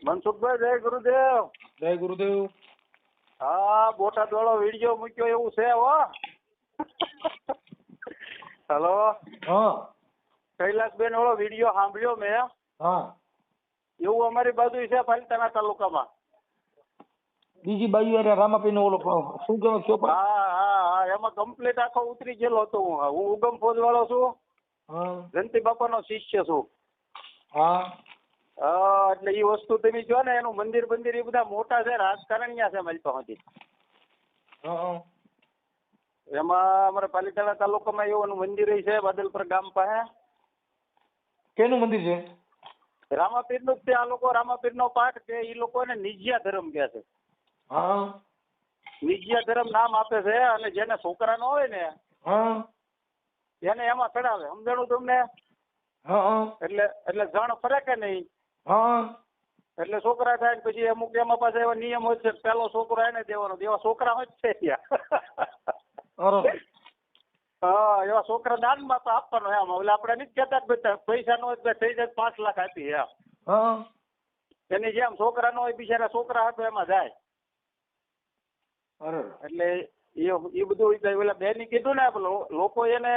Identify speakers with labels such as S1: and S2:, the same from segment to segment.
S1: મનસુખભાઈ જય ગુરુદેવ.
S2: જય ગુરુદેવ.
S1: હા, બોટાદ વાળો વિડીયો મૂક્યો એવું છે હો. હેલો.
S2: હા
S1: કૈલાસબેન વાળો વિડીયો સાંભળ્યો મેં.
S2: હા.
S1: એવું અમારી બાજુ છે પાલિતાણા તાલુકામાં.
S2: બીજી બાજુ અરે રામાપીર નો ઓલો શું કહેવાય કયો પણ?
S1: હા હા હા, એમાં કમ્પ્લીટ આખો ઉતરી ગયેલો હતો. હું ઉગમ ફોજ વાળો છું.
S2: હા
S1: જયંતિ બાપાનો શિષ્ય છું.
S2: હા
S1: એટલે એ વસ્તુ તમે જો ને, એનું મંદિર બંદિર એ બધા મોટા છે, રાજકારણીયા છે મારી પાસે.
S2: હા.
S1: એમાં અમારા પાલિતાણા તાલુકામાં એવું મંદિર છે બાદલપુર ગામ પાસે.
S2: કેનું મંદિર છે?
S1: રામાપીર નું જ છે. આ લોકો રામાપીર નો પાઠ કે એ લોકો એને નિજ્યા ધર્મ કહે છે.
S2: હા
S1: નિજ્યા ધર્મ નામ આપે છે. અને જેને છોકરા ન હોય ને
S2: હા
S1: એને એમાં ચડાવે. સમજાણું તમને?
S2: હા
S1: એટલે જણ ફરે કે નહીં,
S2: હા
S1: એટલે છોકરા થાય. પછી અમુક એમાં પાસે એવા નિયમ હોય છે, પેલો છોકરો એને દેવાનો. એવા છોકરા હોય જ છે ત્યાં. હા, એવા છોકરા દાનમાં તો આપવાનો એમ. એટલે આપણે નથી કહેતા પૈસા નો થઈ જાય 5 લાખ આપી એમ.
S2: હા.
S1: એની જેમ છોકરા નો હોય, બિચારા છોકરા હતો એમાં જાય. એટલે એ બધું ઓલા બેન કીધું ને, લોકો એને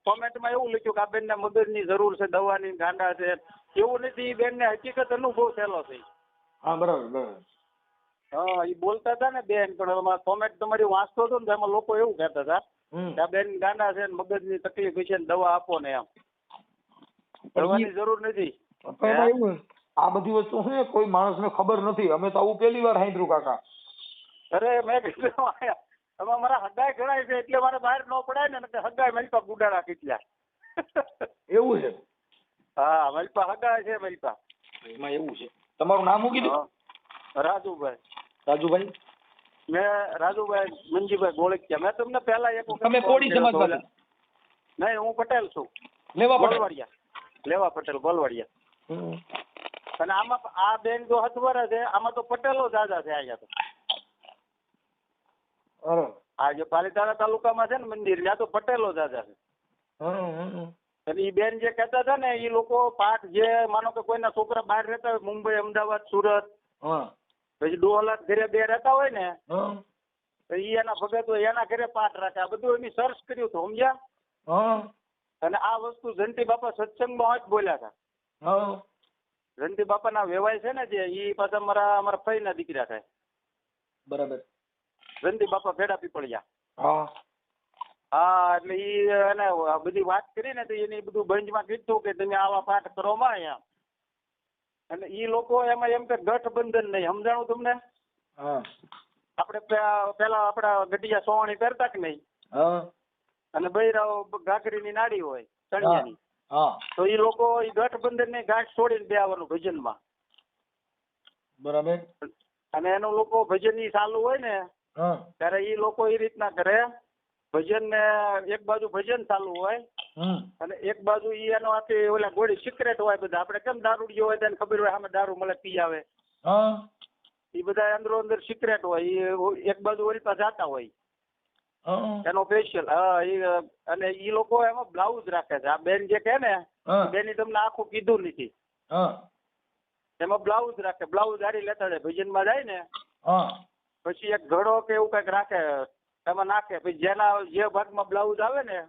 S1: કોમેન્ટમાં એવું લખ્યું કે આ બેન ને મદદની જરૂર છે, દવાની ગાંડા છે. એવું નથી. એ બેન ને હકીકત અનુભવ થયેલો છે.
S2: હા બરાબર બરાબર.
S1: હા, એ બોલતા હતા ને બેન, પણ કોમેન્ટ તમારી વાંચતો હતો ને, એમાં લોકો એવું કહેતા હતા કે આ બેન ગાંડા છે, મગજની તકલીફ છે ને દવા આપો ને એમ. દવાની જરૂર નથી.
S2: આ બધી વસ્તુ છે કોઈ માણસને ખબર નથી. અમે તો આવું પહેલી વાર સાંભળ્યું કાકા.
S1: અરે મેં કીધું એમાં મારા હગાઈ ગણાય છે, એટલે મારે બહાર ન પડાય ને. હગાઈ મલપા ગુડાડા કેટલા.
S2: એવું છે?
S1: હા, મલપા હગાઈ છે મલપા.
S2: એમાં એવું છે. તમારું નામ શું કીધું?
S1: રાજુભાઈ.
S2: રાજુભાઈ.
S1: મેં રાજુભાઈ મંજીભાઈ ગોળકિયા. મેં તમને પહેલા એક વખત
S2: તમે કોળી સમાજમાંથી?
S1: નહીં, હું પટેલ છું.
S2: લેવા પટેલ.
S1: ગોલવાડિયા. લેવા પટેલ ગોલવાડિયા. અને આમાં આ બેન જો હથવારા છે, આમાં તો પટેલો દાદા છે. અહીંયા તો આ જે પાલિતાણા તાલુકામાં છે ને મંદિર, ત્યાં તો પટેલો દાદા છે. અને એ બેન જે કહેતા હતા ને, એ લોકો પાઠ જે માનો કે કોઈના છોકરા બહાર રહેતા હોય, મુંબઈ, અમદાવાદ, સુરત, પછી ડોહલાદ ઘરે બે રહેતા હોય ને, તો એ એના ભગત હોય, એના ઘરે પાઠ રાખે. આ બધું એની સર્ચ કર્યું હતું, સમજ્યા? અને આ વસ્તુ જયંતિ બાપા સત્સંગમાં જ બોલ્યા હતા. જયંતિ બાપાના વેવાય છે ને જે, એ પાછા અમારા ફઈના દીકરા થાય.
S2: બરાબર.
S1: જયંતિ બાપા ભેડા પીપળિયા. હા, એટલે એને બધી વાત કરી ને, તો એને બધું બંધમાં કીધું કે તમે આવા પાઠ કરો માં એમ. અને એ લોકો એમાં એમ કે ગઠબંધન નહીં. સમજાણું તમને? આપણે પેલા આપડા ગઢિયા સોવણી પહેરતા કે નહીં, અને બૈરાઓ ઘાઘરીની નાડી હોય ચણિયાની, તો એ લોકો એ ગઠબંધન ની ગાંઠ છોડીને બે આવવાનું ભજનમાં.
S2: બરાબર. અને
S1: એનું લોકો ભજન ની ચાલુ હોય ને ત્યારે એ લોકો એ રીતના કરે. ભજન ને એક બાજુ ભજન ચાલુ હોય અને એક બાજુ એનો આથી ઓલા ગોળી સિક્રેટ હોય બધા. આપણે કેમ દારૂડિયો હોય તેને ખબર હોય આમાં દારૂ મળે પી આવે, એ બધા અંદરો અંદર સિક્રેટ હોય. એ એક બાજુ ઓલી પાસે જાતા હોય એનો સ્પેશિયલ. અને એ લોકો એમાં બ્લાઉઝ રાખે છે. આ બેન જે કહે ને, બેની તમને આખું કીધું નથી. એમાં બ્લાઉઝ રાખે. બ્લાઉઝ હારી લેતા જાય ભજનમાં જાય ને, પછી એક ઘડો કે એવું કઈક રાખે, એમાં નાખે. પછી જેના જે ભાગમાં બ્લાઉઝ આવે ને,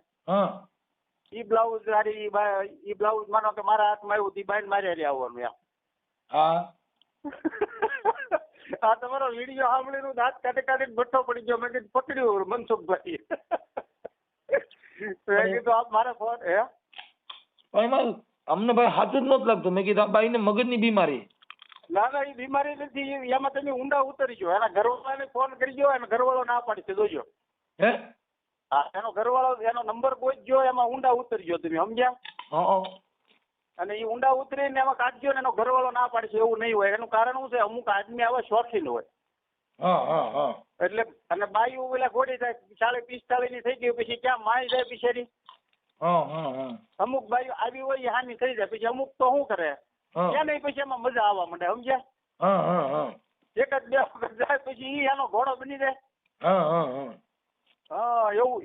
S1: એ બ્લાઉઝ હારી એ બ્લાઉઝ માનો કે મારા હાથમાં આવ્યું, એ બાઈને મારે હારી આવવાનું એમ. આ તમારો વિડીયો સાંભળીને દાંત કાઢી કાઢીને ભઠ્ઠો પડી ગયો. મેં કીધું પકડ્યું મનસુખભાઈ. મેં કીધું આપ મારે ફોન હે
S2: અમને ભાઈ સાચું જ નહોતું લાગતું. મેં કીધું આ બાઈને મગજની બીમારી.
S1: ના ના, એ બીમારી નથી. એમાં તમે ઊંડા ઉતરી ગયો. એના ઘરવાળાને ફોન કરી ગયો, એનો ઘરવાળો ના પાડી છે, જોજો. હા, એનો ઘરવાળો એનો નંબર ગોતજો, એમાં ઊંડા ઉતરી ગયો તમે, સમજ્યા? અને એ ઊંડા ઉતરીને એમાં કાઢજો ને એનો ઘરવાળો ના પાડશે એવું નહીં હોય. એનું કારણ શું છે, અમુક આદમી આવા શોખીન હોય. એટલે અને બાયું પેલા ઘોડી થાય 40-45 ની થઈ ગઈ પછી ક્યાં માય જાય બિચારી. અમુક બાયું આવી હોય હાની થઈ જાય. પછી અમુક તો શું કરે, ત્યાં નહીં પછી એમાં મજા આવવા માંડે, સમજ્યા? એક જ બે વખત જાય પછી એનો ઘોડો બની જાય.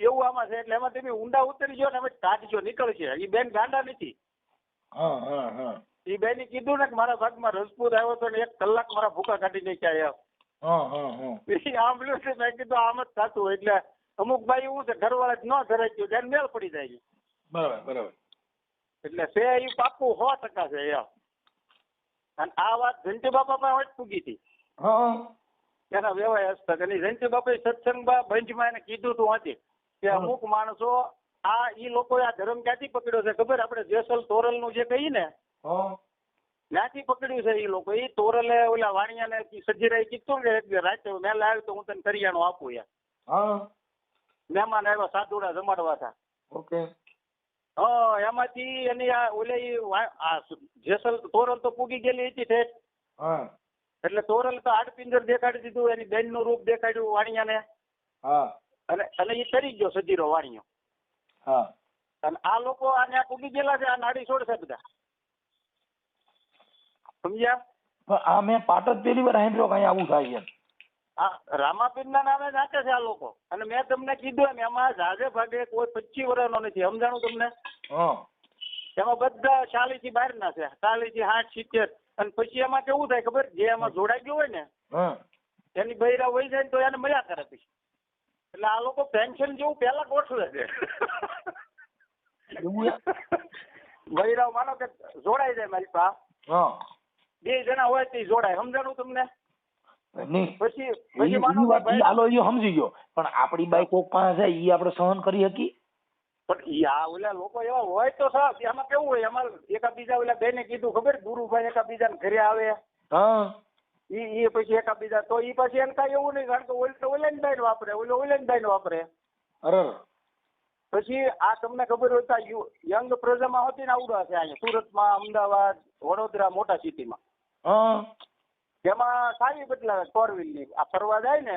S1: એવું આમાં છે. એટલે એમાં તમે ઊંડા ઉતરી ગયો ને, અમે કાઢજો, નીકળશે. એ બેન ગાંડા નથી. ઈ બેને કીધું ને કે મારા ભાગમાં રજપૂત આવ્યો તો ને 1 કલાક મારા ભૂકા કાઢી નાખ્યા એમ. સાંભળ્યું છે મેં કીધું આમ જ થતું હોય. એટલે અમુક ભાઈ એવું છે ઘરવાળા ન ઘરે ગયું ત્યારે મેળ પડી જાય.
S2: બરાબર.
S1: એટલે છે એ પાકું 100% છે એમ. અને આ વાત જયંતિ બાપા પાસે જ પૂગી હતી. એના વ્યવહાર હસ્તક અને જયંતિ બાપાએ સત્સંગમાં બંધમાં એને કીધું તું હતી કે અમુક માણસો ઈ લોકોએ આ ધર્મ ક્યાંથી પકડ્યો છે ખબર? આપણે જેસલ તોરલ નું જે કહી ને ત્યાંથી પકડ્યું છે ઈ લોકો. ઈ તોરલે ઓલા વાણિયાને સજીરાએ કીધું કે રાતે મેલ આવ્યો તો હું તને કરિયાણું આપું યાર. મહેમાન આવ્યા સાધુડા જમાડવા હતા.
S2: ઓકે.
S1: એમાંથી એની આ ઓલે જેસલ તોરલ તો પૂગી ગયેલી હતી ઠેઠ. એટલે તોરલ તો હાડપિંજર દેખાડી દીધું, એની બેન નું રૂપ દેખાડ્યું વાણિયાને. અને એ તરી ગયો સજીરો વાણિયો. અને આ લોકો આને પૂગી ગયેલા છે, આ નાડી છોડશે બધા. સમજ્યા?
S2: આ મેં પાટ જ પહેલી વાર સાંભળ્યો કઈ આવું થાય છે.
S1: આ રામાપીર ના નામે નાખે છે આ લોકો. અને મેં તમને કીધું એમ એમાં જાજે ભાગે કોઈ 25 વર્ષનો નથી. સમજાણું તમને? એમાં બધા 40 થી બહાર ના છે, 40 થી 60, 70. અને પછી એમાં કેવું થાય ખબર? જે એમાં જોડાઈ ગયું હોય ને એની બૈરા વહી જાય તો એને મળ્યા કરે પછી. એટલે આ લોકો પેન્શન જેવું પેલા ગોઠવે છે. બૈરાવ માનો કે જોડાઈ જાય મારી પાસે, 2 જણા હોય તો જોડાય. સમજાણું તમને? પછી
S2: હાલો ઈ સમજી ગયો, પણ આપડી બાઈ કોક પાસે જાય ઈ આપણે સહન કરી શકી?
S1: પણ આ ઓલા લોકો એવા હોય તો સાહેબ એમાં કેવું હોય, એમાં એકાબીજા ઓલા બેને કીધું ખબર? ગુરુભાઈ એકાબીજા ઘરે આવે ઈ પછી એકાબીજા તો ઈ પછી એને કઈ એવું નહીં, કારણ કે ઓલેન બાઈ વાપરે, ઓલેન બાઈ વાપરે. પછી આ તમને ખબર હોય તો યંગ પ્રજામાં હોતી ને આવડા છે અહીંયા સુરતમાં, અમદાવાદ, વડોદરા, મોટા સિટીમાં. એમાં સાવી બદલાવે 4 વ્હીલ ની. આ ફરવા જાય ને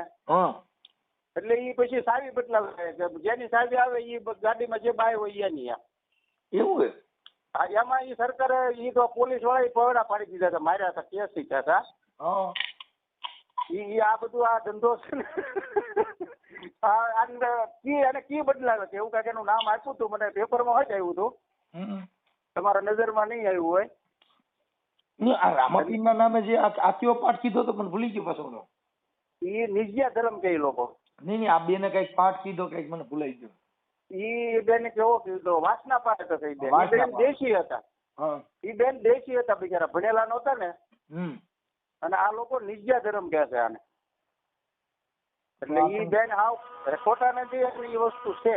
S1: એટલે ઈ પછી સાવી બદલાવે કે જેની સાવી આવે ઈ ગાડીમાં જે બાય હોય એની.
S2: એવું
S1: હા, એમાં ઈ સરકારે ઈ તો પોલીસ વાળા પવડા પાડી દીધા હતા, માર્યા હતા, કેસ થયા હતા. ઈ આ બધું આ ધંધો છે ને કી બદલાવે છે એવું કાંઈક એનું નામ આપ્યું હતું મને, પેપરમાં હોય આવ્યું હતું, તમારા નજરમાં નહીં આવ્યું હોય.
S2: આ રામાપીર ના નામે જે આત્યો પાઠ કીધો તો પણ ભૂલી ગયો પાછો.
S1: ઈ નિજ્યા ધર્મ કે લોકો.
S2: નહીં આ બેને કઈક પાઠ કીધો, કઈક મને ભૂલાઈ ગયો.
S1: ઈ બેને કેવો કીધો? વાસના પાઠ હતો. ઈ બેન દેશી હતા. ઈ બેન દેશી હતા, બિચારા ભણેલા નહોતા ને. અને આ લોકો નિજ્યા ધર્મ કહે છે આને. એટલે ઈ બેન હાવ ખોટા નથી, એ વસ્તુ છે.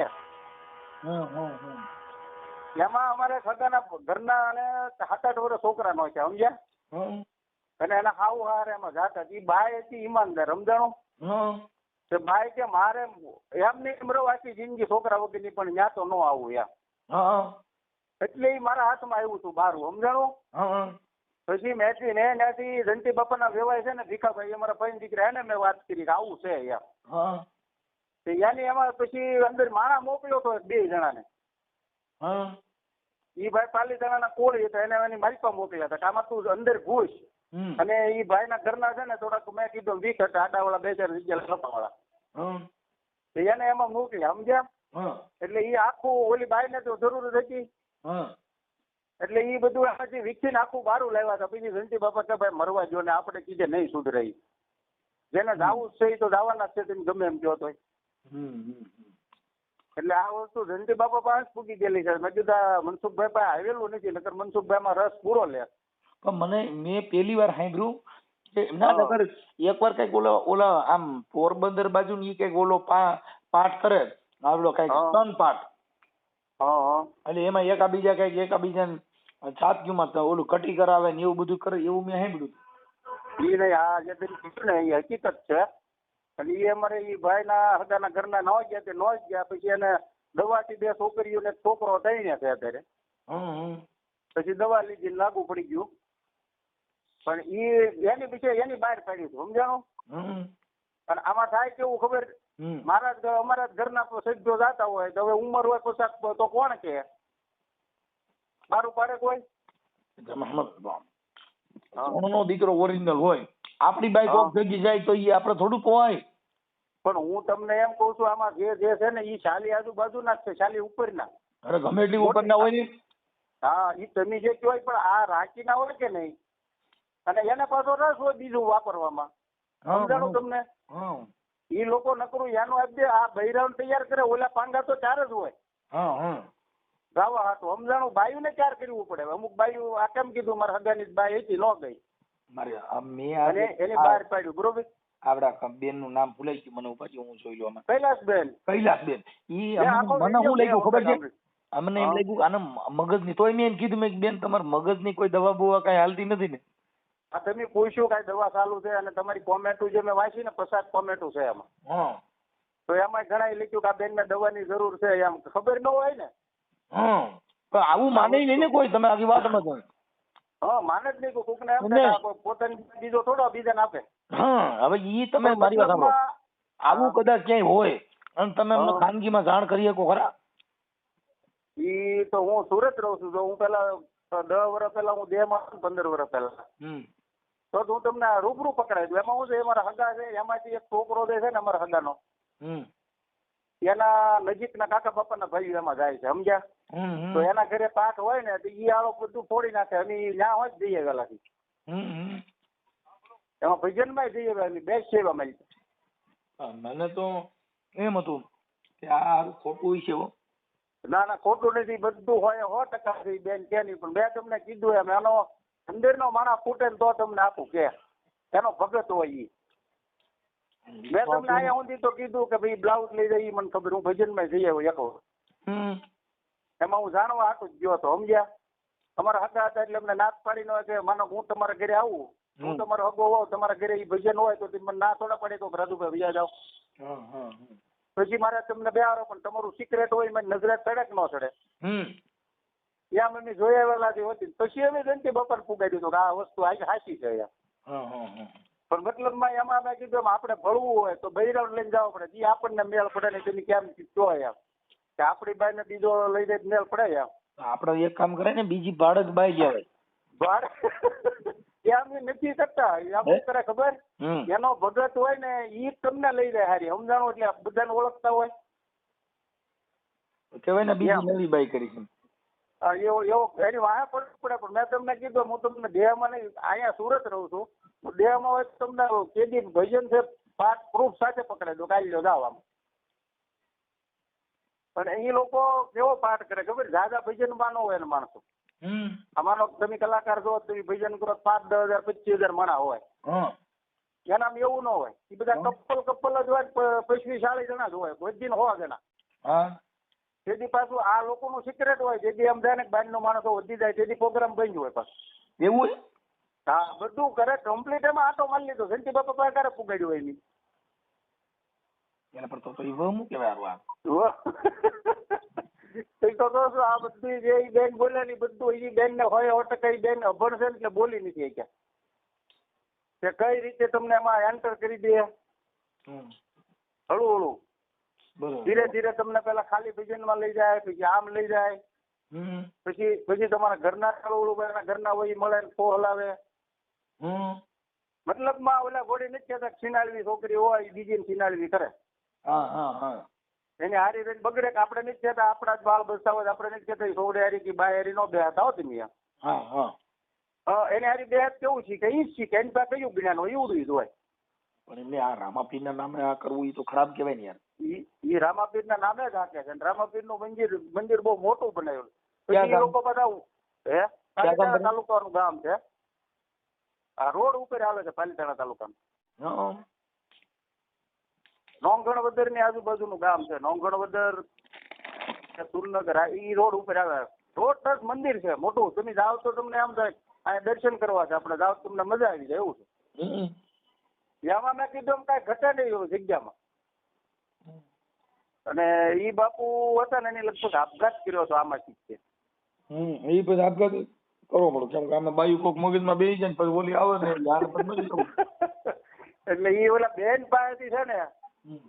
S1: એમાં અમારે સગાના ઘરના અને 7-8 વર્ષ છોકરા નો છે, સમજ્યા? અને એના હાવ હારે એમાં જાતા. ઈ બાઈ હતી ઈમાનદાર. સમજાણું? બાઈ કે મારે એમની એમરો આખી જિંદગી છોકરા વગરની, પણ ત્યાં તો ન આવું એમ. એટલે ઈ મારા હાથમાં આવ્યું હતું બારું. સમજાણું? પછી મેથી ને ત્યાંથી જયંતિ બાપાના વ્યવહાર છે ને ભીખાભાઈ અમારા ભાઈ દીકરા એને મેં વાત કરી કે આવું છે એમ. એની એમાં પછી અંદર માણા મોકલ્યો હતો 2 જણાને. ઈ ભાઈ પાલીતાણાના કોળી હતા, એને એની મારી પાસે મોકલ્યા હતા કે આમાં તું અંદર ઘૂસ. અને ઈ ભાઈ ના ઘરના છે ને થોડાક મેં કીધું વીક હતા, આડાવાળા 2-4 જગ્યા લપાવાળા, એને એમાં મોકલ્યા. સમજ્યા? એટલે ઈ આખું ઓલી બાઈ ને તો જરૂર હતી. એટલે ઈ બધું પછી વિકસીને આખું બારું લાવ્યા હતા. પછી જયંતિ બાપા કે ભાઈ મરવા જો ને આપણે કીધે નહીં સુધરાય, જેને જાવું છે એ તો જવાના જ છે, ગમે એમ કહો તો. એટલે આ વસ્તુ જયંતિ બાપા પાસે પૂકી ગયેલી છે. મેં કીધું મનસુખભાઈ પાસે આવેલું નથી, નકર મનસુખભાઈ માં રસ પૂરો લે.
S2: પણ મેં પહેલી વાર સાંભળ્યું કે ના નગર એકવાર કઈક ઓલા આમ પોરબંદર બાજુ ની કઈક ઓલો પાઠ કરે, આવડો કઈક સ્તન પાઠ. એટલે એમાં એકાબીજા કઈક એકાબીજા છાતીમાં ઓલું કટી કરાવે ને એવું બધું કરે, એવું મેં સાંભળ્યું.
S1: ઈ નહીં, આ જે કીધું ને એ હકીકત છે. અને એ અમારે ઈ ભાઈ ના હગાના ઘરના ન ગયા તે ન ગયા. પછી એને દવાથી 2 છોકરીઓ ને છોકરો થઈને છે અત્યારે. પછી દવા લીધી લાગુ પડી ગયું, પણ ઈ એની પીછે એની બહાર પાડી હતું. સમજાણું? અને આમાં થાય કેવું ખબર? અમારા ઘરના સજ્જો જાતા હોય તો હવે ઉંમર હોય પછી તો કોણ કે મારું પાડે કોઈ?
S2: નો દીકરો ઓરિજિનલ હોય, આપડી બાઈક કોક ભેગી જાય તો ઈ આપણે થોડું પોવાય.
S1: પણ હું તમને એમ કઉ છું આમાં જે છે ને ઈ શાલી આજુબાજુ ના જ છે, શાલી ઉપર ના.
S2: અરે ગમે એટલી ઉપર ના હોય ને.
S1: હા ઈ તમે જે કહેવાય પણ આ રાંચી ના હોય કે નહીં અને એને પાછો રસ હોય બીજું વાપરવામાં સમજાણું તમને ઈ લોકો નકરું એનું આપી દે આ બૈરાવ તૈયાર કરે ઓલા પાંગા તો ચાર જ હોય ગાવા હાટું સમજાણું બાયું ને ચાર કરવું પડે અમુક બાયું આ કેમ કીધું મારા હગાની બાઈ હતી ન ગઈ અને એની બહાર પાડ્યું બરોબર
S2: આપડા બેન નું નામ ભૂલાઈ ગયું મને પછી હું જોઈ લઉં
S1: કૈલાસબેન
S2: ઈ મને શું લાગ્યું ખબર છે અમને એમ લાગ્યું આને મગજ ની તોય મેં એમ કીધું મેં બેન તમારે મગજ ની કોઈ દવા બવા કઈ હાલતી નથી ને
S1: તમે પૂછ્યું કઈ દવા ચાલુ છે અને તમારી કોમેન્ટો જે મેં વાંચી ને 50 કોમેન્ટો છે એમાં તો એમાં ઘણા લખ્યું કે આ બેન ને દવાની જરૂર છે એમ ખબર ન હોય ને
S2: આવું માને નહીં ને કોઈ તમે આખી વાત માં
S1: માને જ નહીં કોક ને એમ પોતાની બીજો થોડો બીજાને આપે
S2: હવે ઈ તમે મારી વાત સાંભળો આવું કદાચ ક્યાંય હોય અને તમે અમને ખાનગીમાં જાણ કરી શકો ખરા
S1: ઈ તો હું સુરત રહું છું હું પેલા 10 વર્ષ પહેલા હું દેહમાં 15 વર્ષ પહેલા તો હું તમને રૂબરૂ પકડાઈ દઉં એમાં હું છે મારા હગા છે એમાંથી એક છોકરો છે ને અમારા હગાનો એના નજીકના કાકા બાપાના ભાઈઓ એમાં જાય છે સમજ્યા તો એના ઘરે પાઠ હોય ને તો ઈ આળો બધું ફોડી નાખે અને ત્યાં હોય જ જઈએ વેલાથી એમાં ભજનમાં જઈએ વેલી બેસ્ટ સેવા મળી
S2: મને તો એમ હતું કે આ ખોટું છે
S1: ના ખોટું નથી બધું હોય 100% બેન કે નહીં પણ મેં તમને કીધું એમ એનો અંદરનો માણસ ફૂટે ને તો તમને આપું કે એનો ભગત હોય ઈ મેં તમને અહીંયા સુધી તો કીધું કે ભાઈ બ્લાઉઝ લઈ જઈ મને ખબર હું ભજનમાં જઈ આવ્યો એકલો એમાં હું જાણવા હાટું જ ગયો હતો સમજ્યા અમારા હગા હતા એટલે અમને નાક પાડી ન કે માનો હું તમારા ઘરે આવું હું તમારો હગો હોઉં તમારા ઘરે ઈ ભજન હોય તો મને ના થોડા પડે તો રાજુભાઈ વ્યા જાવ પછી મારે તમને બેહારો પણ તમારું સિક્રેટ હોય મને નજરે ચડે કે ન ચડે ત્યાં મમ્મી જોઈ આવેલા હતી પછી અમે ગણતી બપોર ફુગાડી દીધું કે આ વસ્તુ આ સાચી છે પણ મતલબમાં એમાં મેં કીધું આપણે ભળવું હોય તો બૈરાવ લઈને જવા પડે જે આપણને મેળ પડે ને તેની કેમ કહો એમ કે આપણી બાઈ ને બીજો લઈ જાય મેળ પડે એમ
S2: આપડે એક કામ કરે ને બીજી ભાડે જ બાઈ જાય
S1: ભાડે એમ નથી શકતા આપણે કરે ખબર એનો ભગત હોય ને ઈ તમને લઈ જાય હારી સમજાણું એટલે બધાને ઓળખતા હોય
S2: કેવાય ને બીજી નવી બાઈ કરી
S1: એવો એની વાયા પડે પણ મેં તમને કીધું હું તમને દેહમાં નહીં અહીંયા સુરત રહું છું દેહમાં હોય તો તમને કેદી ભજન છે પ્રૂફ સાથે પકડે દો કાઢી લો દાવામાં પણ એ લોકો કેવો પાઠ કરે ખબર દાદા ભજન માં ન હોય ને માણસો અમારો તમે કલાકાર જો તમે ભજન કરો 5,000 25,000 માણા હોય એનામાં એવું ન હોય એ બધા કપલ જ હોય 25-40 જણા જ હોય બધી 100 જણા તેથી પાછું આ લોકોનું સિક્રેટ હોય જેથી એમ જાય ને બાર નો માણસો વધી જાય તેથી પ્રોગ્રામ બંધ હોય પાછું
S2: એવું
S1: હા બધું કરે કમ્પ્લીટ એમાં આટો મારી લીધો જયંતિ બાપા પાસે ક્યારે પુગાડ્યું હોય એની
S2: એના પર તો ઈ કેવાય
S1: આ બધું જે બેન બોલે ને બધું એ બેન ને હોય 100% બેન અભણ છે એટલે બોલી નથી કે કઈ રીતે તમને એમાં એન્ટર કરી દે હળું હળું ધીરે ધીરે તમને પેલા ખાલી ભજન માં લઈ જાય પછી આમ લઈ જાય પછી તમારા ઘરના હળું ઘરના હોય મળે ફો હલાવે મતલબ માં ઓલા ગોળી નથી કહેતા છીનાળવી છોકરી હોય બીજી છીનાળવી કરે એની હારી રહીને બગડે કે આપણે નથી કહેતા આપણા જ બાળ બસતા હોય આપણે નથી કહેતા છોકરી હારી કે બાય હારી નો બેહતા હો તમે એની હારી બેહત કેવું છે કે ઈ જ છે કે એની પાસે કયું જ્ઞાન હોય એવું જ હોય
S2: પણ એમને આ રામાપીર ના નામે આ કરવું એ તો ખરાબ કહેવાય ને યાર
S1: ઈ રામાપીર ના નામે જ હાકે છે રામાપીર નું મંદિર બહુ મોટું બનાવ્યું પછી લોકો બધા પાલીતાણા તાલુકાનું ગામ છે આ રોડ ઉપર આવે છે પાલીતાણા તાલુકાનું નોંગણવદર ની આજુબાજુનું ગામ છે નોંગણવદર સુરનગર ઈ રોડ ઉપર આવે રોડ ટચ મંદિર છે મોટું તમે જાઓ તો તમને આમ થાય અહીંયા દર્શન કરવા છે આપણે જાઓ તમને મજા આવી જાય એવું છે એમાં મેં કીધું એમ કાંઈ ઘટે નહીં જગ્યામાં અને ઈ બાપુ હતા ને એને લગભગ આપઘાત કર્યો હતો આમાંથી છે
S2: એ પછી આપઘાત કરવો પડે કેમ કે આમાં બાયુ કોક મગજમાં બેસી જાય ને પછી ઓલી આવે ને
S1: એટલે ઈ ઓલા બેન પાસેથી છે ને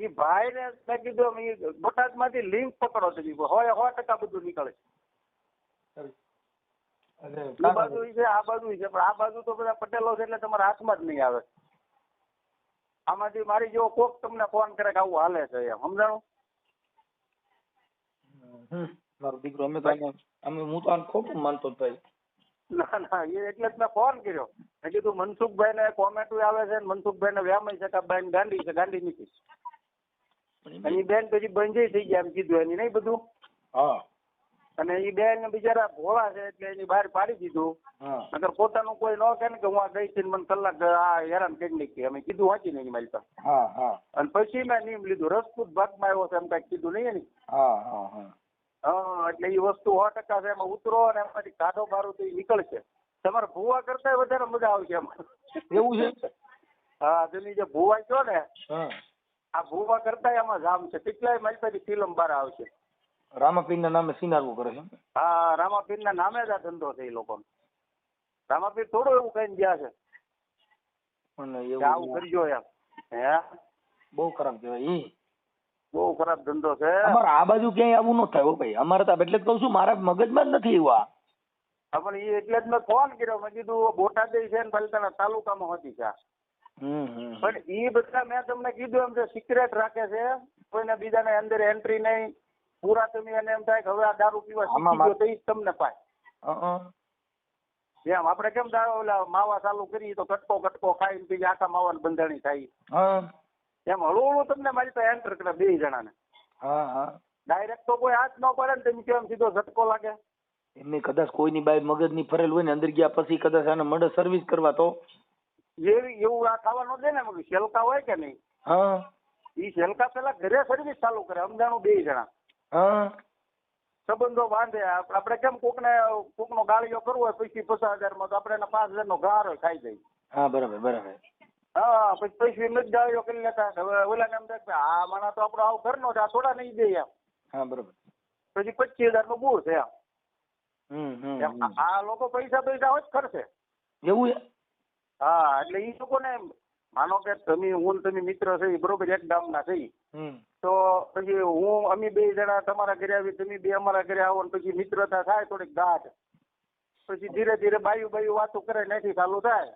S1: ઈ ભાઈ ને મેં કીધું બોટાદ માંથી લિંક પકડો તો હોય 100% બધું નીકળે છે આ બાજુ છે આ બાજુ છે પણ આ બાજુ તો બધા પટેલો છે એટલે તમારા હાથમાં જ નહીં આવે આમાંથી મારી જેવો કોક તમને ફોન કરે કે આવું હાલે છે એમ સમજાણું
S2: મારો દીકરો અમે તો હું તો આને ખોટું માનતો જ ભાઈ.
S1: ના એ એટલે જ મેં ફોન કર્યો. મેં કીધું મનસુખભાઈ ને કોમેન્ટ આવે છે ને મનસુખભાઈ ને વ્યામય છે કે બેન ગાંડી છે, ગાંડી નથી. અને એ બેન પછી બંધ થઈ ગયા એમ કીધું એની નહીં બધું.
S2: હા.
S1: અને એ બેન બિચારા ભોળા છે એટલે એની બહાર પાડી દીધું. અગર પોતાનું કોઈ ન કહે ને કે હું આ ગઈ હતી મને કલાક આ હેરાન કરી નાખી, અમે કીધું વાંચી નહીં મારી પાસે.
S2: હા હા.
S1: અને પછી મેં નિયમ લીધું રસપૂત ભાગમાં આવ્યો છે એમ કઈ કીધું નહીં એની.
S2: હા હા હા.
S1: હા એટલે એ વસ્તુ 100% છે, એમાં ઉતરો અને એમાંથી કાઢો બારું તો નીકળશે. તમારે ભૂવા કરતા વધારે મજા આવશે એમાં.
S2: એવું છે?
S1: હા તમે જે ભૂવા છો ને આ ભૂવા કરતા એમાં જામ છે. કેટલાય મારી પાસે ફિલ્મ બહાર આવશે.
S2: રામાપીર ના નામે સિનારવું કરે છે.
S1: હા રામાપીર ના નામે જ આ ધંધો છે એ લોકો. રામાપીર થોડું એવું કઈ ગયા છે આવું કરજો એમ. હે
S2: બહુ ખરાબ કહેવાય.
S1: બહુ ખરાબ ધંધો છે.
S2: અમારે આ બાજુ ક્યાંય આવું ન થાય ભાઈ. અમારે તો એટલે જ કહું છું મારા મગજમાં જ નથી એવું.
S1: પણ એ એટલે જ મેં ફોન કર્યો. મેં કીધું બોટાદ છે ને પલતાણા તાલુકામાં હતી છે. પણ એ બધા મેં તમને કીધું એમ છે સિક્રેટ રાખે છે. કોઈને બીજાને અંદર એન્ટ્રી નહીં. પૂરા તમે એને એમ થાય કે હવે આ દારૂ પીવા શીખી ગયો તો એ જ તમને પાય. એમ આપણે કેમ ઓલા માવા ચાલુ કરી તો કટકો કટકો ખાઈને પછી આખા માવાની બંધાણી થાય. એમ હળવું હળવું તમને મારી પાસે એન્ટર કરે 2 જણાને. ડાયરેક્ટ તો કોઈ હાથ ન પડે ને તમે કેમ સીધો ઝટકો લાગે.
S2: એમને કદાચ કોઈની બાય મગજની ફરેલ હોય ને અંદર ગયા પછી કદાચ આને મળે સર્વિસ કરવા તો
S1: એવું આ ખાવા ન દે ને. શેલકા હોય કે નહીં? એ શેલકા પેલા ઘરે સર્વિસ ચાલુ કરે સમજાણું 2 જણા. સંબંધો બાંધે. આપણે કેમ કોકનો ગાળિયો કરવો હોય પછી 50,000 માં તો આપણે એને 5,000 નો ગાળો ખાઈ જાય. હા
S2: બરાબર બરાબર.
S1: હા પછી નથી ગાળિયો કરી લેતા. હવે ઓલા ને એમ થાય આ માણા તો આપણો આવ ઘરનો છે આ થોડા નહીં દે એમ.
S2: હા બરાબર.
S1: પછી 25,000 નો બૂર છે એમ. આ લોકો પૈસા હોય જ ખર્ચે.
S2: એવું?
S1: હા એટલે એ લોકોને માનો કે તમે મિત્ર છે બરોબર એક ગામના છે તો પછી અમે 2 જણા તમારા ઘરે આવી તમે 2 અમારા ઘરે આવો ને પછી મિત્રતા થાય થોડીક ગાઢ. પછી ધીરે ધીરે બાયું વાતો કરે નથી ચાલુ થાય.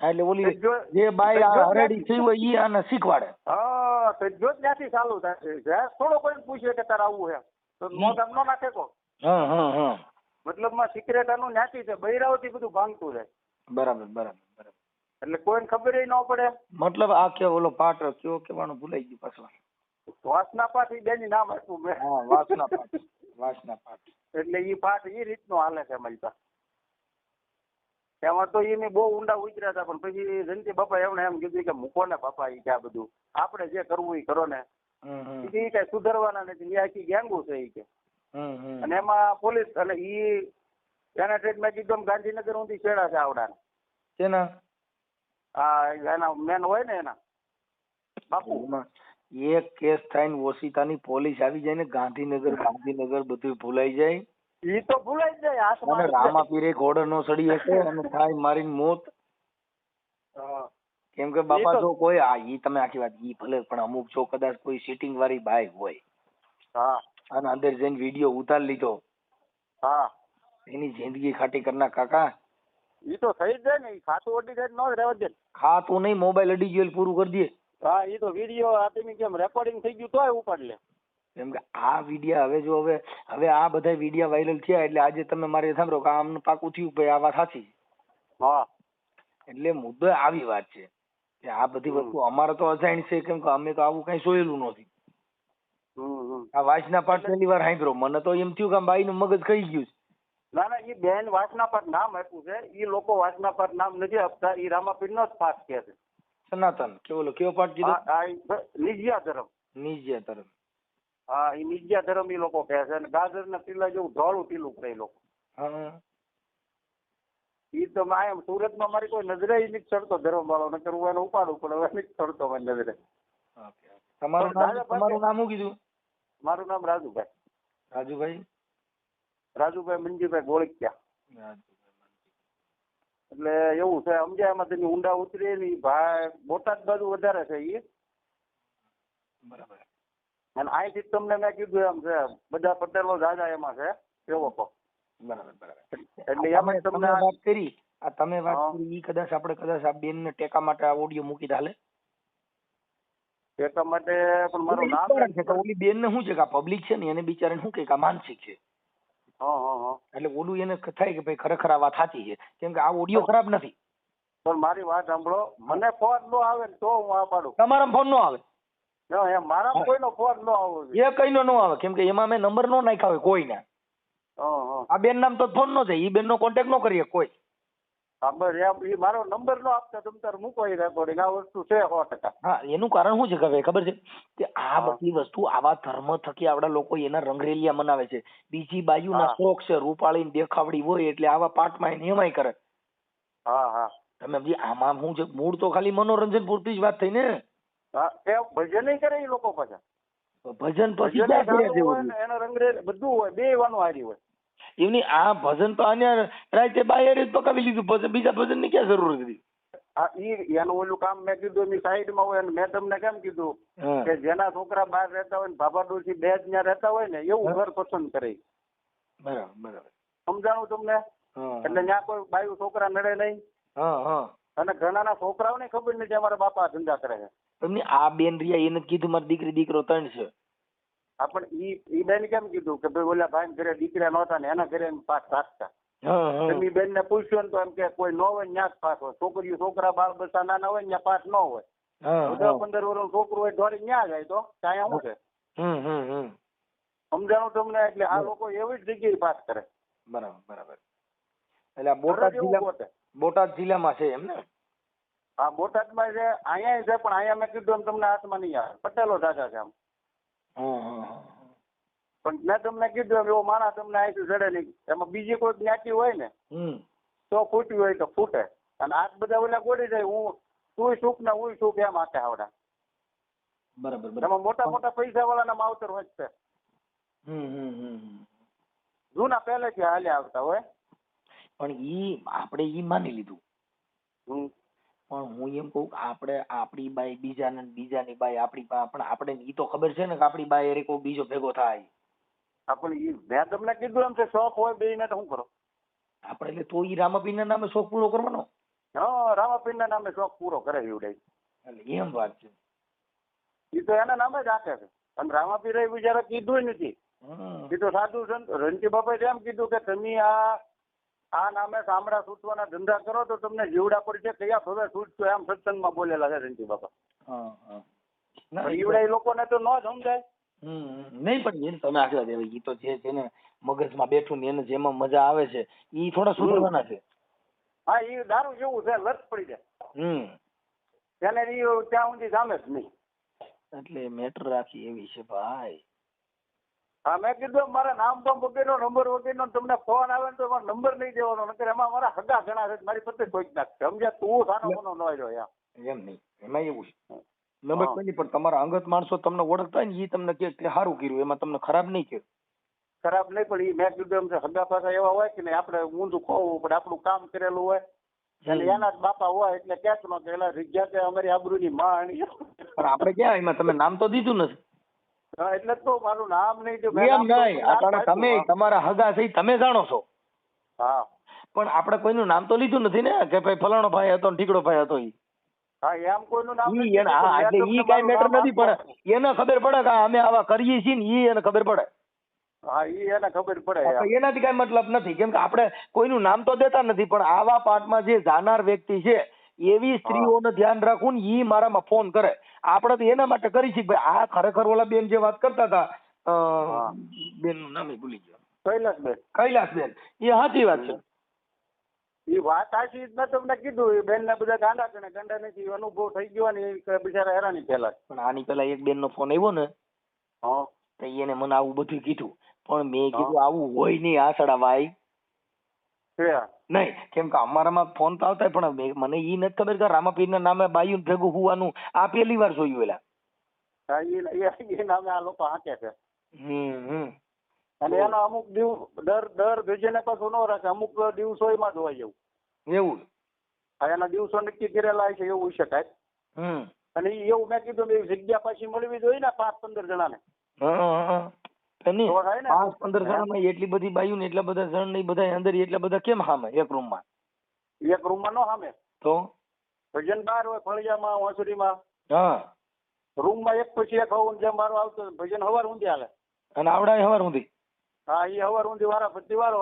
S2: એટલે ઓલી જે બાઈ હરેડી થઈ હોય ઈ આને શીખવાડે.
S1: હા તો જો ત્યાંથી ચાલુ થાય. થોડો કોઈ પૂછે કે તારે આવું છે તો મોઢામ ન નાખે કો. મતલબમાં સિક્રેટ આનું ન્યાથી છે. બૈરાઓથી બધું ભાંગતું જાય. બરાબર બરાબર બરાબર. એટલે કોઈને ખબર ન પડે.
S2: મતલબ આ કે ઓલો પાઠ કયો કેવાનું ભૂલાઈ ગયું પાછું.
S1: વાસના પાઠ એ બેની નામ આપ્યું મેં.
S2: વાસના પાઠ. વાસના પાઠ એટલે
S1: એ પાઠ એ રીતનો હાલે છે અમારી પાસે. એમાં તો એની બહુ ઊંડા ઉતર્યા હતા પણ પછી જયંતિ બાપા એમણે એમ કીધું કે મૂકો ને બાપા એ ક્યાં બધું આપણે જે કરવું એ કરો ને. એ કઈ સુધારવાના નથી. એ આખી ગેંગું છે એ કે. અને એમાં પોલીસ અને એના ટ્રેડમાં કીધું ગાંધીનગર ઊંધી છેડા છે આવડા.
S2: કેના?
S1: હા એના મેન હોય ને એના બાપુ.
S2: એક કેસ થાય ને ઓશિતાની પોલીસ આવી જાય ને ગાંધીનગર બધું ભૂલાઈ જાય.
S1: ઈ તો ભૂલાઈ જાય.
S2: અને રામાપીરે ઘોડો નો સડી હશે અને થાય મારીને મોત. કેમ કે બાપા જો કોઈ ઈ તમે આખી વાત ઈ ભલે પણ અમુક જો કદાચ કોઈ સીટિંગ વાળી બાઈ હોય અને અંદર જઈને વિડીયો ઉતારી લીધો એની જિંદગી ખાટી કરના કાકા.
S1: ઈ તો થઈ જાય ને. ખાતું અડી જાય ન રહેવા દે.
S2: ખાતું નહીં મોબાઈલ અડી ગયો પૂરું કરી દે.
S1: હા એ તો વિડીયો આપીને કેમ રેકોર્ડિંગ થઈ ગયું તોય ઉપાડ લે.
S2: કેમ કે આ વિડીયો હવે આ બધા વિડીયો વાયરલ થયા એટલે આજે તમે મારે સાંભળો કે આમ પાકું થયું ભાઈ આ વાત સાચી. એટલે મુદ્દો આવી વાત છે કે આ બધી વસ્તુ અમારે તો અજાણ છે કેમ કે અમે તો આવું કઈ જોયેલું નથી. આ વાંચના પાઠ પહેલી વાર સાંભળ્યો. મને તો એમ થયું કે બાઈ નું મગજ ખાઈ ગયું છે.
S1: ના એ બેન વાસના પાઠ નામ આપ્યું છે. એ લોકો વાસના પાઠ નામ નથી આપતા. એ રામાપીર નો જ પાઠ કહે છે.
S2: સનાતન કેવો પાઠ કીધો?
S1: નિજ્યા ધર્મ.
S2: નિજ્યા ધર્મ.
S1: હા એ નિજ્યા ધર્મ એ લોકો કહે છે. અને ગાજર ના ટીલા જેવું ઢોળું ટીલું કરે એ લોકો. ઈ તો એમ સુરતમાં મારી કોઈ નજરે નથી ચડતો ધર્મ વાળો ને કરવું એને ઉપાડું પણ હવે નથી ચડતો મારી નજરે.
S2: તમારું નામ શું કીધું?
S1: મારું નામ રાજુભાઈ. રાજુભાઈ મંજીભાઈ ગોળકિયા. એટલે એવું છે સમજ્યા. એમાં તેની ઊંડા ઉતરી ને ભાઈ બોટાદ બાજુ વધારે છે એ.
S2: બરાબર.
S1: અને અહીંથી તમને મેં કીધું એમ છે બધા પટેલો જાજા એમાં છે એવો કહો.
S2: બરાબર.
S1: એટલે એમાં તમને
S2: વાત કરી ઈ કદાચ આપણે આ બેન ને ટેકા માટે આ ઓડિયો મૂકી ચાલે?
S1: એટલા માટે પણ મારું નામ
S2: કારણ છે કે ઓલી બેન ને શું છે કે આ પબ્લિક છે ને એને બિચારાને શું કે આ માનસિક છે. એટલે ઓલું એને થાય કે ભાઈ ખરેખર આ વાત સાચી છે, કેમ કે આ ઓડિયો ખરાબ નથી.
S1: પણ મારી વાત સાંભળો, મને ફોન નો આવે ને તો હું આ પાડું.
S2: તમારા ફોન નો આવે?
S1: મારા કોઈનો ફોન નો આવે.
S2: એ કઈનો નો આવે, કેમ કે એમાં મેં નંબર નો નાખ્યા હોય કોઈના. આ બેન નામ તો ફોન નો જાય, એ બેન નો કોન્ટેક્ટ નો કરીએ કોઈ.
S1: મારો નંબર નો આપતા તમે તાર મૂકો રેકોર્ડિંગ. આ વસ્તુ છે 100%.
S2: હા, એનું કારણ શું છે ખબર છે કે આ બધી વસ્તુ આવા ધર્મ થકી આપડા લોકો એના રંગરેલિયા મનાવે છે. બીજી બાજુના શોખ છે, રૂપાળી દેખાવડી હોય એટલે આવા પાઠમાં એને એમાંય કરે. તમે આમાં શું છે, મૂળ તો ખાલી મનોરંજન પૂરતી જ વાત થઈ ને.
S1: ભજન કરે એ લોકો પાછા.
S2: ભજન પછી
S1: એના રંગરેલ બધું હોય, બે વાનું હારી હોય.
S2: એમની આ ભજન તો આને રાતે બાયર જ પકાવી લીધું, બીજા ભજન ની ક્યાં જરૂર હતી?
S1: એનું ઓલું કામ મેં કીધું એની સાઈડમાં હોય. મેં તમને કેમ કીધું કે જેના છોકરા બહાર રહેતા હોય ને ભાભાડોશી બે જ ત્યાં રહેતા હોય ને એવું ઘર પસંદ કરે.
S2: બરાબર
S1: સમજાણું તમને? એટલે ત્યાં કોઈ બાયું છોકરા નડે નહીં. અને ઘણા છોકરાઓને ખબર નથી અમારા બાપા ધંધા કરે છે.
S2: તમને આ બેન રિયા એને કીધું મારી દીકરી દીકરો 3 છે.
S1: પણ ઈ બેન કેમ કીધું કે ભાઈ ઓલા ભાઈ ઘરે દીકરા નહોતા ને એના ઘરે પાઠ રાખતા. એમની બેન ને પૂછ્યું ને તો એમ કે કોઈ ન હોય ત્યાં જ પાઠ હોય. છોકરીઓ છોકરા બાળ બચ્ચા નાના હોય ત્યાં પાઠ ન હોય. 10-15 વર્ષનું છોકરું હોય ધોરી ત્યાં જાય તો ત્યાં શું છે? સમજાણું તમને? એટલે આ લોકો એવી જ જગ્યાએ પાઠ કરે.
S2: બરાબર. એટલે બોટાદ જિલ્લામાં છે એમ ને?
S1: હા, બોટાદમાં છે, અહીંયા છે. પણ અહીંયા મેં કીધું એમ તમને હાથમાં નહીં આવે. પટેલો દાદા છે આમ. પણ મેં તમને કીધું એમ એવો માણસ તમને અહીંથી જડે નહીં. એમાં બીજી કોઈ જ્ઞાતિ હોય ને તો ફૂટ્યું હોય તો ફૂટે. અને આ બધા ઓલા ગોળી જાય, તું સુખ ને હું સુખ એમ આખે આવડા.
S2: બરાબર.
S1: એમાં મોટા પૈસા વાળાના માવતર હોય છે. જૂના પહેલેથી હાલ્યા આવતા હોય.
S2: પણ આપણે માની લીધું. પણ હું એમ કહું આપણે આપણી બાઈ બીજાની બાઈ આપણી બા, પણ આપણે ઈ તો ખબર છે ને કે આપણી બાઈ એરે કોઈ બીજો ભેગો થાય.
S1: મેં તમને કીધું એમ છે શોખ હોય બે ને તો શું કરો
S2: આપણે? એટલે તો ઈ રામાપીર ના નામે શોખ પૂરો કરવાનો.
S1: રામાપીર ના નામે શોખ પૂરો કરે એવડે.
S2: એટલે એમ વાત છે.
S1: એ તો એના નામે જ આપે છે. અને રામાપીર એ બિચારા કીધું નથી. એ તો સાધુ સંત રણજી બાપાએ એમ કીધું કે તમે આ નામે સાંભળા છૂટવાના ધંધા કરો તો તમને જીવડા પર છે કયા ભવે છૂટશો એમ સત્સંગમાં બોલેલા છે રણજી બાપા. જીવડા એ લોકોને તો ન સમજાય.
S2: નહીં, પણ એને તમે આગળ દેવાય. ઈ તો જેને મગજમાં બેઠું ને એને જેમાં મજા આવે છે ઈ થોડા સુધરવાના છે.
S1: હા, એ દારૂ જેવું છે, લત પડી જાય. તેને ત્યાં સુધી જામે જ નહીં. એટલે
S2: મેટર રાખી એવી છે ભાઈ.
S1: હા, મેં કીધું મારા નામ પણ વગેરે નંબર વગેરે તમને ફોન આવે ને તો મારો નંબર નહીં દેવાનો, નકર એમાં મારા હગા ઘણા છે મારી પતે કોઈ નાખશે. સમજ્યા? તું સાનો કોનો ન આવ્યો
S2: એમ નહીં. એમાં એવું છે નંબર કોઈ નહીં, પણ તમારા અંગત માણસો તમને ઓળખતા હોય ને એ તમને કે સારું કર્યું, એમાં તમને ખરાબ નહીં કર્યું.
S1: ખરાબ નહીં, પણ એ મેં કીધું એમ છે હગા પાછા એવા હોય કે નહીં આપણે ઊંધું ખોવું પડે. આપણું કામ કરેલું હોય અને એના જ બાપા હોય એટલે ક્યાંક નો કે એલા જગ્યા અમારી આબરૂની માં.
S2: પણ આપણે ક્યાં એમાં તમે નામ તો દીધું નથી.
S1: એટલે તો મારું નામ નહીં.
S2: તમે તમારા હગા છે તમે જાણો છો.
S1: હા,
S2: પણ આપણે કોઈનું નામ તો લીધું નથી ને કે ભાઈ ફલાણો ભાઈ હતો ને ઠીકડો ભાઈ હતો.
S1: હા, એમ કોઈનું નામ
S2: એટલે ઈ કઈ મેટર નથી, પણ એને ખબર પડે કે અમે આવા કરીએ છીએ ને ઈ એને ખબર પડે.
S1: હા, ઈ એને ખબર પડે.
S2: એનાથી કઈ મતલબ નથી, કેમ કે આપણે કોઈનું નામ તો દેતા નથી, પણ આવા પાઠમાં જે જાનાર વ્યક્તિ છે એવી સ્ત્રીઓને ધ્યાન રાખવું ને ઈ મારામાં ફોન કરે. આપણે તો એના માટે કરી છીએ ભાઈ. આ ખરેખર ઓલા બેન જે વાત કરતા હતા, બેન નું નામ ભૂલી ગયો, કૈલાસબેન, એ સાચી વાત છે.
S1: એ વાત સાચી જ મેં તમને કીધું. બેન ને બધા ગાંડા નથી, અનુભવ થઈ ગયો ને બિચારા હેરાની પેલા. પણ
S2: આની પેલા એક બેન નો ફોન આવ્યો ને તો એને મને આવું બધું કીધું, પણ મેં કીધું આવું હોય નહીં આસડા ભાઈ. નહીં, કેમ કે અમારામાં ફોન તો આવતા પણ મને ઈ નથી ખબર કે રામાપીર ના નામે બાયું ભેગું હોવાનું આ પહેલી વાર જોયું.
S1: એલા નામે આ લોકો હાંકે છે. અને એનો અમુક દિવસ દર ભેજને પાછું ન રાખે. અમુક દિવસોમાં જ હોય
S2: એવું.
S1: એના દિવસો નક્કી કરેલા છે એવું શકાય. અને એવું મેં કીધું એવી જગ્યા પાછી મળવી જોઈએ ને 5-15 જણાને.
S2: 5-15 જણામાં એટલી બધી બાયું ને એટલા બધા જણ નહીં, બધા અંદર એટલા બધા કેમ સામે એક રૂમમાં?
S1: એક રૂમમાં નો સામે તો ભજન બહાર હોય, ફળિયામાં, વાંસુરીમાં. રૂમમાં એક પછી એક આવું જેમ મારો આવતો ભજન હવાર ઊંધી હાલે.
S2: અને આવડા હવાર ઊંધી?
S1: હા, એ હવાર ઊંધી વાળા પછી વાળો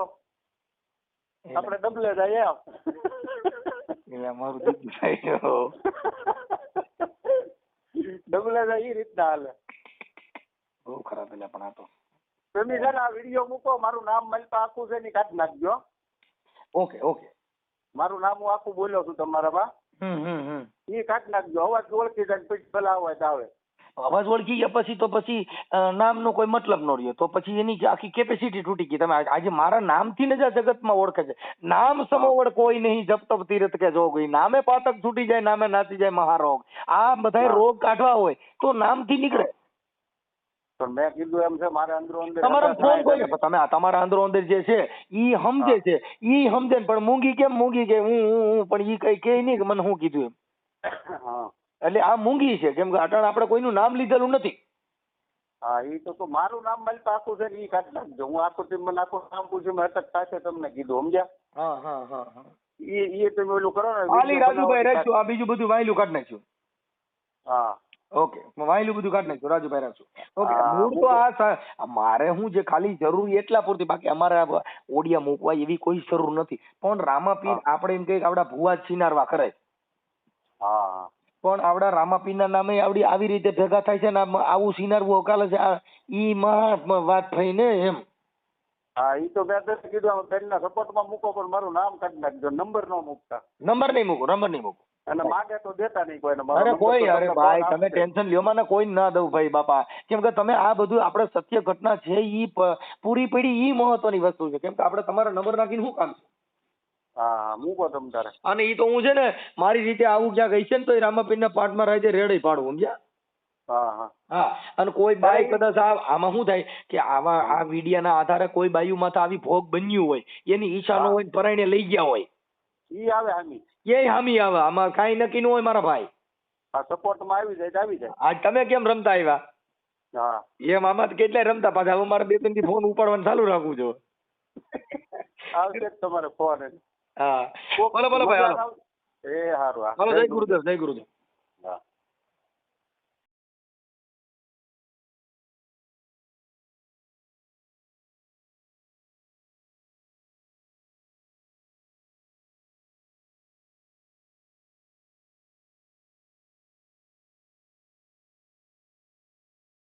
S1: આપણે ડબલે જાય
S2: એ અમારું દીકરું થાય
S1: ડબલે જાય એ રીતના હાલે.
S2: બહુ ખરાબ એટલે પણ આ તો
S1: તમે છે ને આ વિડીયો મૂકો, મારું નામ મલપા આખું છે ને કાઢી નાખજો.
S2: Okay okay.
S1: મારું નામ હું આખું બોલ્યો છું તમારામાં. એ કાઢી નાખજો. અવાજ ઓળખી જાય પછી ભલા અવાજ આવે.
S2: અવાજ ઓળખી ગયા પછી તો પછી નામનો કોઈ મતલબ ન રહ્યો, તો પછી એની આખી કેપેસિટી તૂટી ગઈ. તમે આજે મારા નામથી ને જ આ જગતમાં ઓળખે છે. નામ સમોવડ કોઈ નહીં, જપ તપ તીરથ કે જોગી. નામે પાતક છૂટી જાય, નામે નાચી જાય મહારોગ. આ બધા રોગ કાઢવા હોય તો નામથી નીકળે.
S1: પણ મેં કીધું એમ છે મારે અંદરો અંદર
S2: તમારા ફોન કોઈ તમે તમારા અંદરો અંદર જે છે ઈ સમજે છે, ઈ સમજે. પણ મૂંગી કેમ મૂંગી કે હું પણ ઈ કઈ કે નહીં કે મને શું કીધું એમ. એટલે આ મૂંગી છે, કેમ કે અટાણે આપણે કોઈનું નામ લીધેલું નથી.
S1: હા, એ તો મારું નામ મલપા આખું છે ને ઈ કાઢી નાખજો. હું આખું મને આખું નામ પૂછ્યું મેં અટક થશે તમને કીધું, સમજ્યા?
S2: હા હા હા હા.
S1: એ તમે ઓલું કરો ને
S2: ખાલી રાજુભાઈ રાખજો. આ બીજું બધું વાયલું કાઢી નાખ્યું.
S1: હા
S2: ઓકે, વાયલું બધું કાઢી નાખ્યું. રાજુભાઈ રાખજો. ઓકે, મૂળ તો આ મારે હું જે ખાલી જરૂરી એટલા પૂરતી, બાકી અમારે ઓડિયા મૂકવા એવી કોઈ જરૂર નથી. પણ રામાપીર આપણે એમ કહીએ કે આપડા ભુવા સિનારવા કરે.
S1: હા,
S2: પણ આવડા રામાપીરના નામે આવડી આવી રીતે ભેગા થાય છે ને આવું સિનારવું અકાલે છે. ઈ મહા વાત થઈ ને એમ.
S1: હા, ઈ તો મેં કીધું બેનના સપોર્ટમાં મૂકો, પણ મારું નામ કાઢી નાખજો. નંબર ન મૂકતા.
S2: નંબર નહીં મૂકો, નંબર નહીં મૂકો.
S1: અને માગે તો દેતા નહીં કોઈને.
S2: અરે કોઈ, અરે ભાઈ તમે ટેન્શન લ્યો માં કોઈ ના દઉં ભાઈ બાપા. કેમ કે તમે આ બધું આપણે સત્ય ઘટના છે ઈ પૂરી પડી, ઈ મહત્વની વસ્તુ છે. કેમ કે આપણે તમારા નંબર નાખીને શું કામ છે?
S1: હા, મૂકો તમ તારે.
S2: અને ઈ તો હું છે ને મારી રીતે આવું ક્યાં ગઈ છે ને તો રામાપીરના પાઠમાં રહે છે રેડે પાડું, સમજ્યા?
S1: હા
S2: હા. અને કોઈ બાઈ કદાચ આમાં શું થાય કે આવા આ વિડિયાના આધારે કોઈ બાયુ માથે આવી ભોગ બન્યું હોય, એની ઈચ્છા ન હોય, પરાયણે લઈ ગયા હોય,
S1: ઈ આવે હામી.
S2: એ હામી આવે. આમાં કાંઈ નક્કી ન હોય મારા ભાઈ.
S1: હા, સપોર્ટમાં આવી જાય તો આવી જાય.
S2: આજ તમે કેમ રમતા આવ્યા?
S1: હા,
S2: એમ આમાં કેટલાય રમતા. પાછા હવે મારે 2-3 દી ફોન ઉપાડવાનું ચાલુ રાખવું જો.
S1: આવશે તમારે ફોન.
S2: હા, બોલો બોલો ભાઈ. હાલો.
S1: એ હારું.
S2: હાલો, જય ગુરુદેવ, જય ગુરુદેવ.